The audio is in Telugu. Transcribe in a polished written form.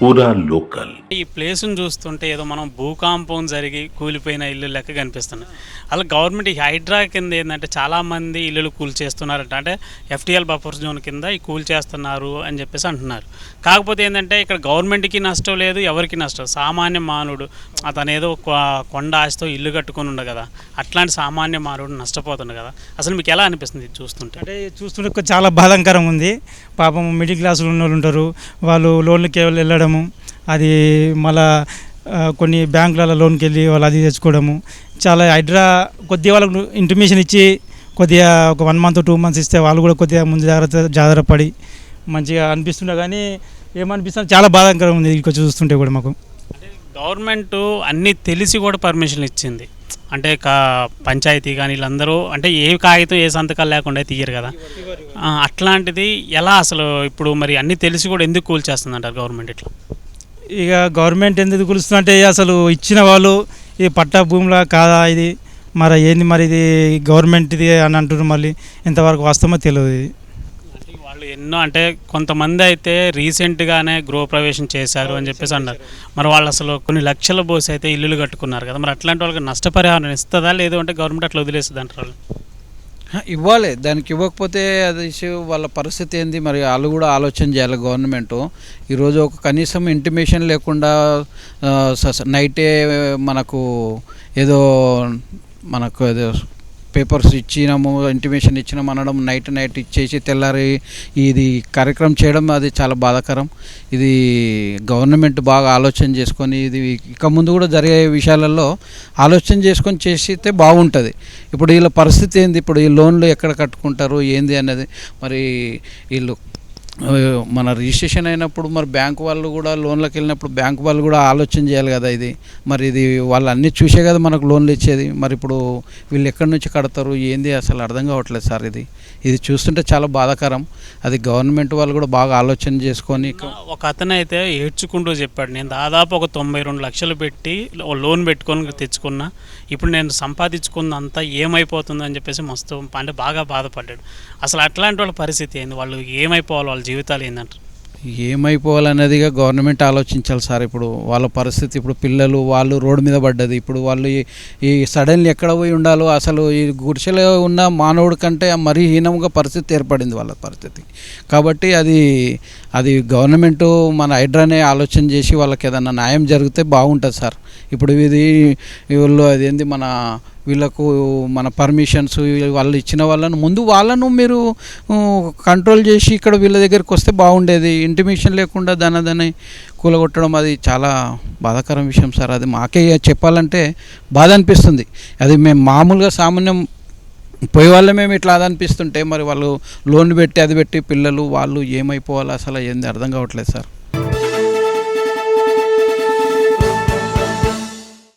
పూరా లోకల్. ఈ ప్లేస్ను చూస్తుంటే ఏదో మనం భూకంపం జరిగి కూలిపోయిన ఇల్లు లెక్క కనిపిస్తున్నాయి. అలా గవర్నమెంట్ ఈ హైడ్రా కింద ఏంటంటే చాలామంది ఇల్లులు కూల్చేస్తున్నారంట. అంటే ఎఫ్టీఎల్ బఫర్ జోన్ కింద ఈ కూల్చేస్తున్నారు అని చెప్పేసి అంటున్నారు. కాకపోతే ఏంటంటే ఇక్కడ గవర్నమెంట్కి నష్టం లేదు, ఎవరికి నష్టం. సామాన్య మానవుడు అతను ఏదో కొండ ఆశతో ఇల్లు కట్టుకొని ఉండ కదా, అట్లాంటి సామాన్య మానవుడు నష్టపోతుండు కదా. అసలు మీకు ఎలా అనిపిస్తుంది ఇది చూస్తుంటే? అంటే చూస్తుంటే చాలా బాధాకరంగా ఉంది. పాపం మిడిల్ క్లాసులు ఉన్న వాళ్ళు ఉంటారు, వాళ్ళు లోన్లకి వెళ్ళడము, అది మళ్ళా కొన్ని బ్యాంకులలో లోన్కి వెళ్ళి వాళ్ళు అది తెచ్చుకోవడము. చాలా హైడ్రా కొద్దిగా వాళ్ళకు ఇంటిమేషన్ ఇచ్చి కొద్దిగా ఒక 1 month 2 months ఇస్తే వాళ్ళు కూడా కొద్దిగా ముందు జాగ్రత్త పడి మంచిగా అనిపిస్తుండే. కానీ ఏమనిపిస్తుంది, చాలా బాధాకరంగా ఉంది ఇక్కడ చూస్తుంటే కూడా మాకు. అంటే గవర్నమెంట్ అన్నీ తెలిసి కూడా పర్మిషన్ ఇచ్చింది. అంటే పంచాయతీ కానీ వీళ్ళందరూ అంటే ఏ కాగితం ఏ సంతకాలు లేకుండా తీయరు కదా. అట్లాంటిది ఎలా అసలు ఇప్పుడు మరి అన్నీ తెలిసి కూడా ఎందుకు కూల్చేస్తుంది అంటారు గవర్నమెంట్? ఇట్లా ఇక గవర్నమెంట్ ఎందుకు కూలుస్తుందంటే అసలు ఇచ్చిన వాళ్ళు ఇది పట్టా భూమిలా కాదా, ఇది మరి ఏంది, మరి ఇది గవర్నమెంట్ది అని అంటున్నారు. మళ్ళీ ఎంతవరకు వాస్తవమో తెలియదు. వాళ్ళు ఎన్నో అంటే కొంతమంది అయితే రీసెంట్గానే గృహప్రవేశం చేశారు అని చెప్పేసి అన్నారు. మరి వాళ్ళు అసలు కొన్ని లక్షల బోసి అయితే ఇల్లులు కట్టుకున్నారు కదా. మరి అట్లాంటి వాళ్ళకి నష్టపరిహారం ఇస్తుందా, లేదు అంటే గవర్నమెంట్ అట్లా వదిలేస్తుంది అంటారు? ఇవ్వాలి. దానికి ఇవ్వకపోతే అది వాళ్ళ పరిస్థితి ఏంది, మరి వాళ్ళు కూడా ఆలోచన చేయాలి గవర్నమెంటు. ఈరోజు ఒక కనీసం ఇంటిమేషన్ లేకుండా నైటే మనకు ఏదో పేపర్స్ ఇచ్చినాము, ఇంటిమేషన్ ఇచ్చినాము అనడం, నైట్ ఇచ్చేసి తెల్లారి ఇది కార్యక్రమం చేయడం అది చాలా బాధాకరం. ఇది గవర్నమెంట్ బాగా ఆలోచన చేసుకొని ఇది ఇక ముందు కూడా జరిగే విషయాలలో ఆలోచన చేసుకొని చేస్తే బాగుంటుంది. ఇప్పుడు వీళ్ళ పరిస్థితి ఏంది, ఇప్పుడు ఈ లోన్లు ఎక్కడ కట్టుకుంటారు ఏంది అన్నది. మరి వీళ్ళు మన రిజిస్ట్రేషన్ అయినప్పుడు మరి బ్యాంకు వాళ్ళు కూడా లోన్లకు వెళ్ళినప్పుడు బ్యాంకు వాళ్ళు కూడా ఆలోచన చేయాలి కదా. ఇది మరి ఇది వాళ్ళు అన్నీ చూసే కదా మనకు లోన్లు ఇచ్చేది. మరి ఇప్పుడు వీళ్ళు ఎక్కడి నుంచి కడతారు ఏంది అసలు అర్థం కావట్లేదు సార్. ఇది చూస్తుంటే చాలా బాధాకరం. అది గవర్నమెంట్ వాళ్ళు కూడా బాగా ఆలోచన చేసుకొని. ఒక అతను అయితే ఏడ్చుకుంటూ చెప్పాడు, నేను దాదాపు ఒక 92 లక్షలు పెట్టి లోన్ పెట్టుకొని తెచ్చుకున్నా, ఇప్పుడు నేను సంపాదించుకున్నంతా ఏమైపోతుందని అని చెప్పేసి మస్తు అంటే బాగా బాధపడ్డాడు. అసలు అట్లాంటి వాళ్ళ పరిస్థితి ఏంది, వాళ్ళు ఏమైపోవాలి, వాళ్ళ జీవితాలు ఏంటంటారు? ఏమైపోవాలనేదిగా గవర్నమెంట్ ఆలోచించాలి సార్. ఇప్పుడు వాళ్ళ పరిస్థితి, ఇప్పుడు పిల్లలు వాళ్ళు రోడ్డు మీద పడ్డది. ఇప్పుడు వాళ్ళు ఈ సడన్లీ ఎక్కడ పోయి ఉండాలో, అసలు ఈ గుడిసెలో ఉన్న మానవుడి కంటే మరీ హీనంగా పరిస్థితి ఏర్పడింది వాళ్ళ పరిస్థితి. కాబట్టి అది గవర్నమెంటు మన హైడ్రానే ఆలోచన చేసి వాళ్ళకి ఏదన్నా న్యాయం జరిగితే బాగుంటుంది సార్. ఇప్పుడు వీళ్ళు అదేంది వీళ్ళకు మన పర్మిషన్స్ వాళ్ళు ఇచ్చిన వాళ్ళను మీరు కంట్రోల్ చేసి ఇక్కడ వీళ్ళ దగ్గరికి వస్తే బాగుండేది. ఇంటిమేషన్ లేకుండా దాన్ని కూలగొట్టడం అది చాలా బాధాకరం విషయం సార్. అది మాకే చెప్పాలంటే బాధ అనిపిస్తుంది. అది మేము మామూలుగా సామాన్యం పోయే వాళ్ళే మేము ఇట్లా అది అనిపిస్తుంటే మరి వాళ్ళు లోన్ పెట్టి అది పెట్టి పిల్లలు వాళ్ళు ఏమైపోవాలి అసలు ఏంది అర్థం కావట్లేదు సార్.